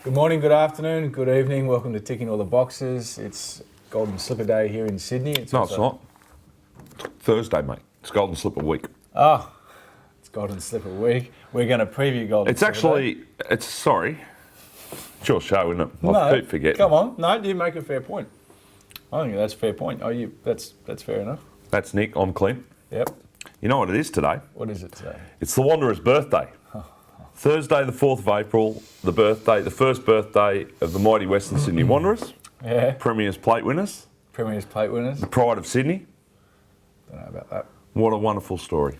Good morning, good afternoon, good evening. Welcome to Ticking All the Boxes. It's Golden Slipper Day here in Sydney. It's not. Thursday, mate. It's Golden Slipper week. Oh, it's Golden Slipper week. We're going to preview Golden Slipper Day. It's your show, isn't it? I keep forgetting. Come on. No, you make a fair point. I think that's a fair point. That's fair enough. That's Nick. I'm Clint. Yep. You know what it is today? What is it today? It's the Wanderer's birthday. Thursday, the 4th of April, the first birthday of the mighty Western Sydney Wanderers. Yeah. Premier's Plate winners. Premier's Plate winners. The pride of Sydney. Don't know about that. What a wonderful story.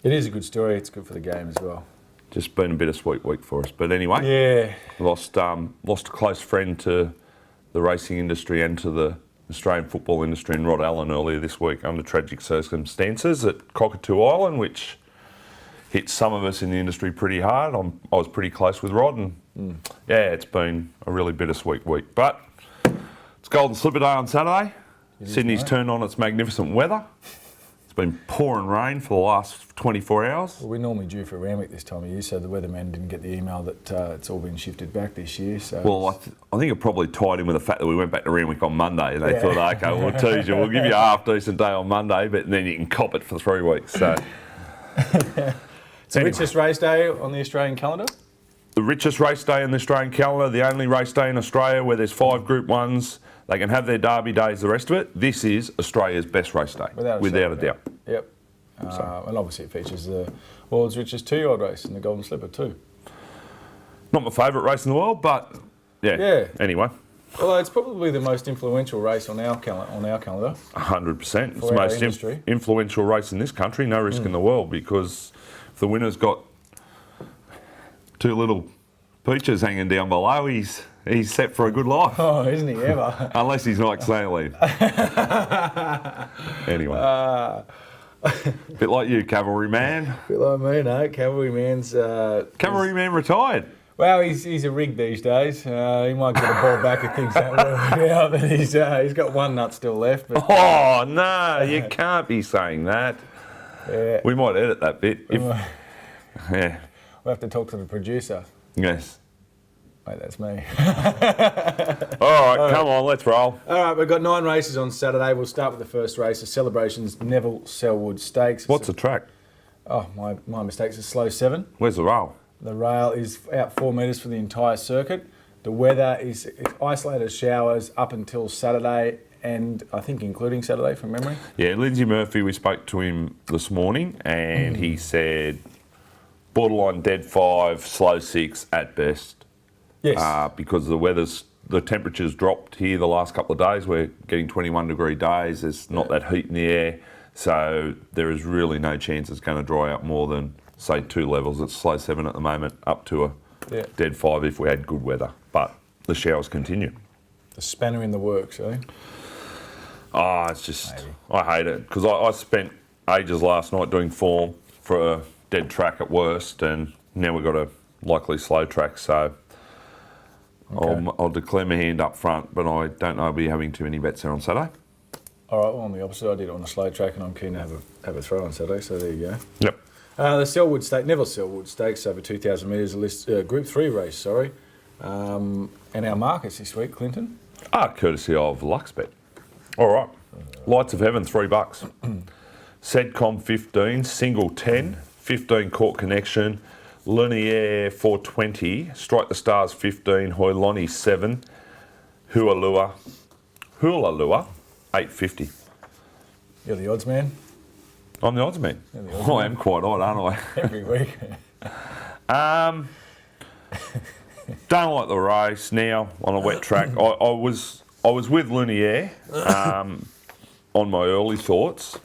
It is a good story. It's good for the game as well. Just been a bittersweet week for us. But anyway, yeah, lost a close friend to the racing industry and to the Australian football industry in Rod Allen earlier this week under tragic circumstances at Cockatoo Island, which hit some of us in the industry pretty hard. I was pretty close with Rod, and yeah, it's been a really bittersweet week. But it's Golden Slipper Day on Saturday. Sydney's turned on its magnificent weather. It's been pouring rain for the last 24 hours. Well, we're normally due for Randwick this time of year, so the weatherman didn't get the email that it's all been shifted back this year. So well, I think it probably tied in with the fact that we went back to Randwick on Monday, and they thought, okay, we'll tease you, we'll give you a half-decent day on Monday, but then you can cop it for 3 weeks. So. It's the richest race day on the Australian calendar? The richest race day in the Australian calendar, the only race day in Australia where there's 5 Group 1s. They can have their derby days, the rest of it. This is Australia's best race day, without a doubt. Yep. And obviously it features the world's richest 2-year-old race in the Golden Slipper too. Not my favourite race in the world, but yeah. Anyway. Although it's probably the most influential race on our calendar. 100%. It's the most influential race in this country. No risk in the world, because if the winner's got 2 little peaches hanging down below, he's set for a good life. Oh, isn't he ever? Unless he's Mike Stanley. Anyway. Bit like you, Cavalryman. Bit like me, no. Cavalryman's... Cavalryman retired. Well, he's a rig these days. He might get a ball back if things don't work out, but he's got one nut still left. But, oh, no, you can't be saying that. Yeah. We might edit that bit. Yeah. We'll have to talk to the producer. Yes. Mate, that's me. All right, come on, let's roll. All right, we've got 9 races on Saturday. We'll start with the first race, the Celebrations Neville Selwood Stakes. What's the track? Oh, my mistake. It's a slow 7. Where's the rail? The rail is out 4 metres for the entire circuit. The weather is isolated showers up until Saturday, and I think including Saturday from memory. Yeah, Lindsay Murphy, we spoke to him this morning, and he said borderline dead 5, slow 6 at best. Yes. Because the temperature's dropped here the last couple of days. We're getting 21-degree days. There's not that heat in the air, so there is really no chance it's going to dry out more than, say, 2 levels. It's slow 7 at the moment, up to a dead 5 if we had good weather. But the showers continue. The spanner in the works, eh? Oh, it's just, I hate it, because I spent ages last night doing form for a dead track at worst, and now we've got a likely slow track, so I'll declare my hand up front, but I don't know I'll be having too many bets there on Saturday. All right, well, I'm the opposite. I did it on a slow track, and I'm keen to have a throw on Saturday, so there you go. Yep. The Selwood Stakes, Neville Selwood Stakes, over 2,000 metres, Group 3 race, sorry. And our markets this week, Clinton? Courtesy of Luxbet. All right. Lights of Heaven, $3. Sedcom 15, Single 10, 15 Court Connection, Lumiere 420, Strike the Stars 15, Hoiloni 7, Hula Lua 850. You're the odds man? I'm the odds man. I am quite odd, aren't I? Every week. Don't like the race now on a wet track. I was with Lumiere on my early thoughts,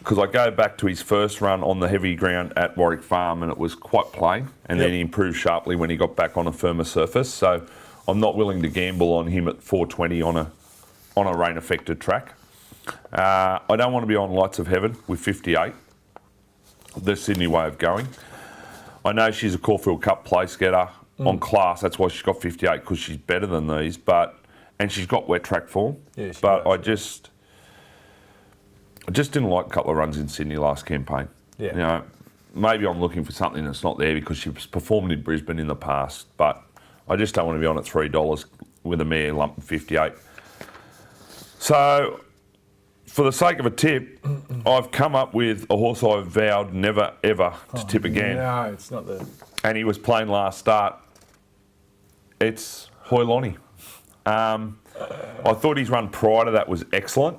because I go back to his first run on the heavy ground at Warwick Farm, and it was quite plain, and then he improved sharply when he got back on a firmer surface. So I'm not willing to gamble on him at 420 on a rain-affected track. I don't want to be on Lights of Heaven with 58, the Sydney way of going. I know she's a Caulfield Cup place getter on class. That's why she's got 58, because she's better than these. And she's got wet track form. Yeah, but I just didn't like a couple of runs in Sydney last campaign. Yeah. You know, maybe I'm looking for something that's not there because she's performed in Brisbane in the past, but I just don't want to be on at $3 with a mare lumping 58. So, for the sake of a tip, I've come up with a horse I've vowed never ever to tip again. No, it's not the. And he was playing last start. It's Hoylonnie. I thought his run prior to that was excellent.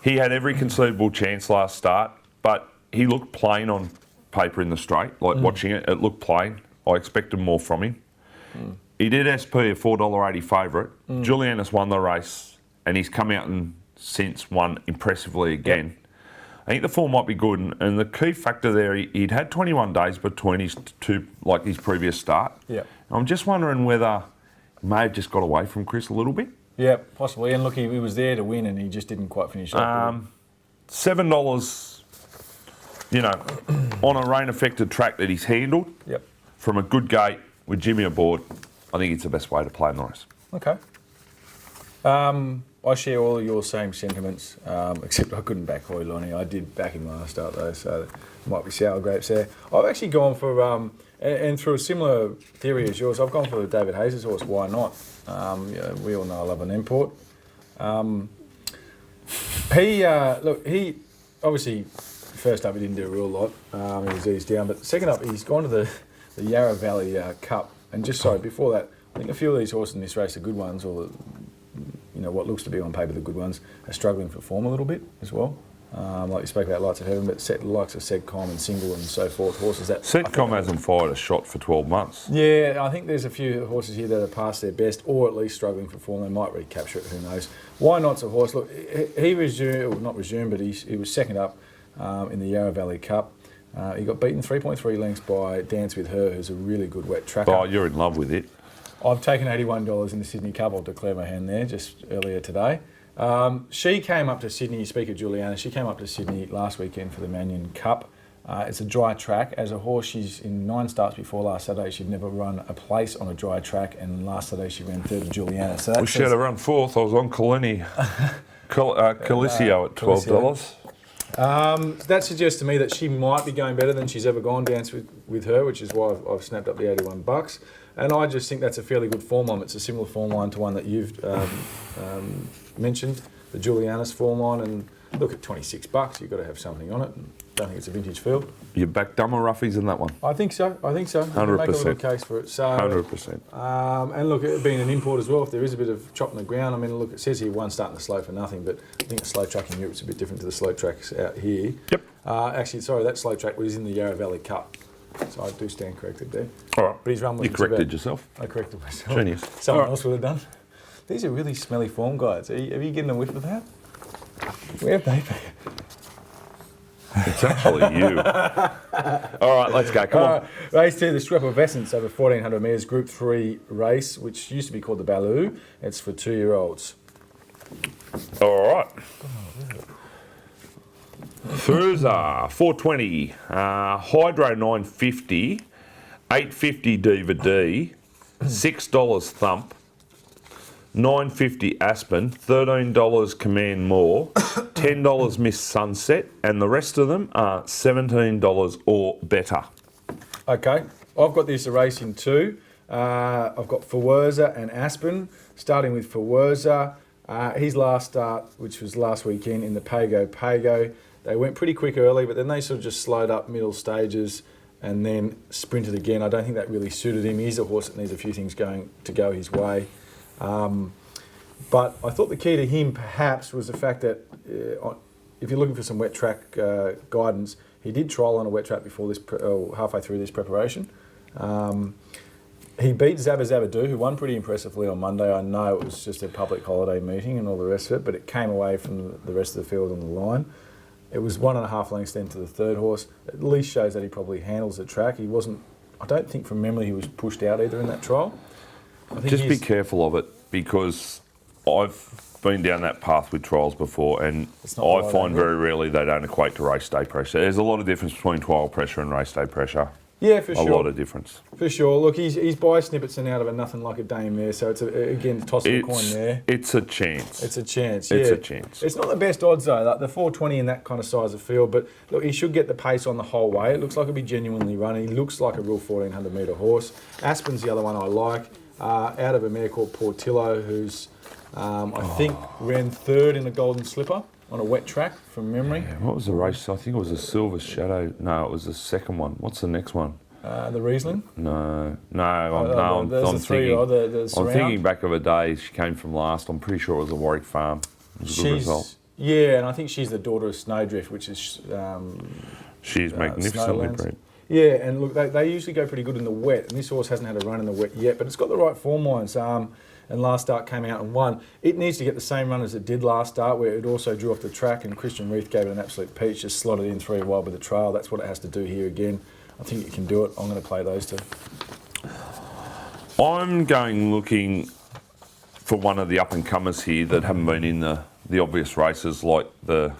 He had every conceivable chance last start, but he looked plain on paper in the straight. Like watching it, it looked plain. I expected more from him. He did SP a $4.80 favourite. Julianus won the race, and he's come out and since won impressively again. I think the form might be good, and the key factor there, he'd had 21 days between his his previous start. Yeah. I'm just wondering whether he may have just got away from Chris a little bit. Yeah, possibly. And look, he was there to win, and he just didn't quite finish up. $7, on a rain-affected track that he's handled. Yep. From a good gate with Jimmy aboard, I think it's the best way to play in the race. Okay. I share all of your same sentiments, except I couldn't back Hoylonnie. I did back him last start though, so there might be sour grapes there. I've actually gone for, and through a similar theory as yours, I've gone for David Hayes' horse. Why not? We all know I love an import. He obviously first up he didn't do a real lot. He was eased down, but second up he's gone to the Yarra Valley Cup, and before that, I think a few of these horses in this race are good ones, or what looks to be on paper the good ones, are struggling for form a little bit as well. Like you spoke about Lights of Heaven, but the likes of Sedcom and Single and so forth, horses that... Sedcom hasn't fired a shot for 12 months. Yeah, I think there's a few horses here that are past their best, or at least struggling for form. They might recapture it, who knows. Why Not's a horse? Look, he resumed, or not resumed, but he was second up in the Yarra Valley Cup. He got beaten 3.3 lengths by Dance With Her, who's a really good wet tracker. Oh, you're in love with it. I've taken $81 in the Sydney Cup. I'll declare my hand there just earlier today. She came up to Sydney, you speak of Juliana, she came up to Sydney last weekend for the Manion Cup. It's a dry track. As a horse, she's in 9 starts before last Saturday. She'd never run a place on a dry track, and last Saturday she ran third to Juliana. So we should have run fourth. I was on Calicio at $12. That suggests to me that she might be going better than she's ever gone, Dance with Her, which is why I've snapped up the $81. And I just think that's a fairly good form line. It's a similar form line to one that you've mentioned, the Juliana's form line. And look, at $26, you've got to have something on it. Don't think it's a vintage field. You back dumb or roughies in that one? I think so. 100%. Make a little case for it. So, 100%. And look, it being an import as well, if there is a bit of chop in the ground, I mean, look, it says here one starting the slow for nothing, but I think the slow track in Europe's a bit different to the slow tracks out here. Yep. That slow track was in the Yarra Valley Cup. So I do stand corrected there. All right. But his run was You corrected yourself. I corrected myself. Genius. Someone else would have done. These are really smelly form guides. Are you getting a whiff of that? Where have they been? It's actually you. All right, let's go. Come on. Race 2, the Strap of Essence over 1,400 metres, Group 3 race, which used to be called the Baloo. It's for 2-year-olds. All right. Thursday, 420, Hydro 950, 850 DVD, $6 Thump, $9.50 Aspen, $13 Command More, $10 Miss Sunset, and the rest of them are $17 or better. Okay, I've got this race in 2. I've got Fawurza and Aspen. Starting with Fawurza, his last start, which was last weekend in the Pago. They went pretty quick early, but then they sort of just slowed up middle stages and then sprinted again. I don't think that really suited him. He's a horse that needs a few things going to go his way. But I thought the key to him perhaps was the fact that if you're looking for some wet track guidance, he did trial on a wet track before this, halfway through this preparation. He beat Zabba Zabadoo, who won pretty impressively on Monday. I know it was just a public holiday meeting and all the rest of it, but it came away from the rest of the field on the line. It was 1.5 lengths then to the third horse. At least shows that he probably handles the track. He wasn't, I don't think from memory he was pushed out either in that trial. Just be careful of it, because I've been down that path with trials before, and I find very rarely they don't equate to race day pressure. There's a lot of difference between trial pressure and race day pressure. Yeah, for sure. A lot of difference. For sure. Look, he's by snippets and out of a nothing like a dame there, so it's, again, toss of a coin there. It's a chance. It's a chance, yeah. It's a chance. It's not the best odds, though, like the 420 in that kind of size of field, but look, he should get the pace on the whole way. It looks like he'll be genuinely running. He looks like a real 1,400 metre horse. Aspen's the other one I like. out of a mare called Portillo, who's I think ran third in the Golden Slipper on a wet track from memory. Yeah, what was the race? I think it was a Silver Shadow. No, it was the second one. What's the next one? The Riesling? I'm There's a 3-year-old, the I'm Surround. thinking back of a day. She came from last. I'm pretty sure it was a Warwick Farm. It was a good result. Yeah, and I think she's the daughter of Snowdrift, which is She's magnificently Snowlands. bred. Yeah, and look, they usually go pretty good in the wet, and this horse hasn't had a run in the wet yet, but it's got the right form lines. And last start came out and won. It needs to get the same run as it did last start, where it also drew off the track, and Christian Reith gave it an absolute peach, just slotted in 3 wide with the trail. That's what it has to do here again. I think it can do it. I'm going to play those two. I'm going looking for one of the up-and-comers here that haven't been in the obvious races, like the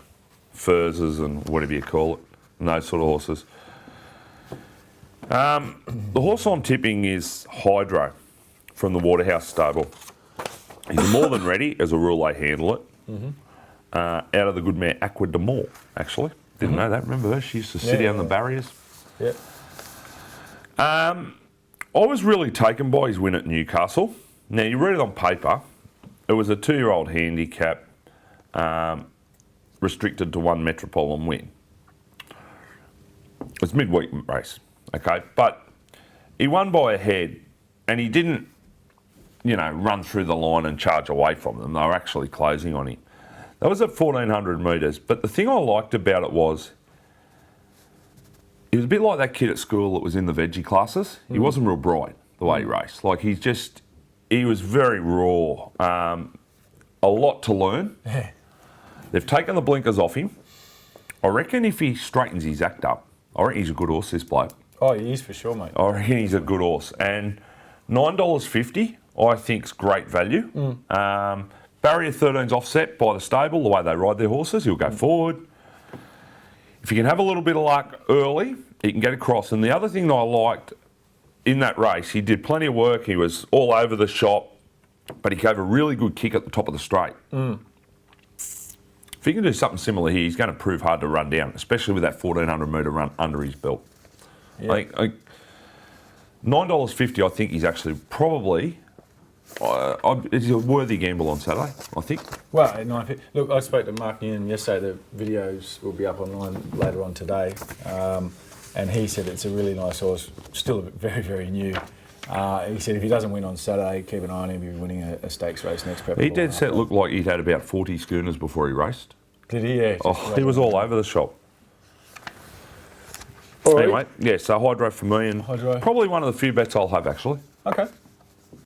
Furzes and whatever you call it, and those sort of horses. The horse I'm tipping is Hydro from the Waterhouse stable. He's more than ready. As a rule, they handle it. Out of the good mare Aqua de Mort, actually. Didn't know that. Remember her? She used to sit down the barriers. Yeah. I was really taken by his win at Newcastle. Now, you read it on paper. It was a 2-year-old handicap, restricted to 1 Metropolitan win. It's midweek race, okay? But he won by a head, and he didn't, run through the line and charge away from them. They were actually closing on him. That was at 1,400 metres. But the thing I liked about it was, he was a bit like that kid at school that was in the veggie classes. He wasn't real bright the way he raced. Like, he was very raw. A lot to learn. Yeah. They've taken the blinkers off him. I reckon if he straightens his act up, I reckon he's a good horse, this bloke. Oh, he is for sure, mate. I reckon he's a good horse. And $9.50, I think, is great value. Barrier 13's offset by the stable, the way they ride their horses. He'll go forward. If you can have a little bit of luck early, he can get across. And the other thing that I liked in that race, he did plenty of work. He was all over the shop, but he gave a really good kick at the top of the straight. If he can do something similar here, he's going to prove hard to run down, especially with that 1,400 metre run under his belt. Yeah. $9.50, I think he's actually probably it's a worthy gamble on Saturday, I think. Well, at 9:50. Look, I spoke to Mark Newman yesterday. The videos will be up online later on today. And he said it's a really nice horse, still very, very new. He said if he doesn't win on Saturday, keep an eye on him. He'll be winning a stakes race next prep. He did set look like he'd had about 40 schooners before he raced. Did he? Yeah. He was all over the shop. All right. Anyway, yeah, so Hydro for me, and Hydro. probably one of the few bets I'll have, actually. Okay.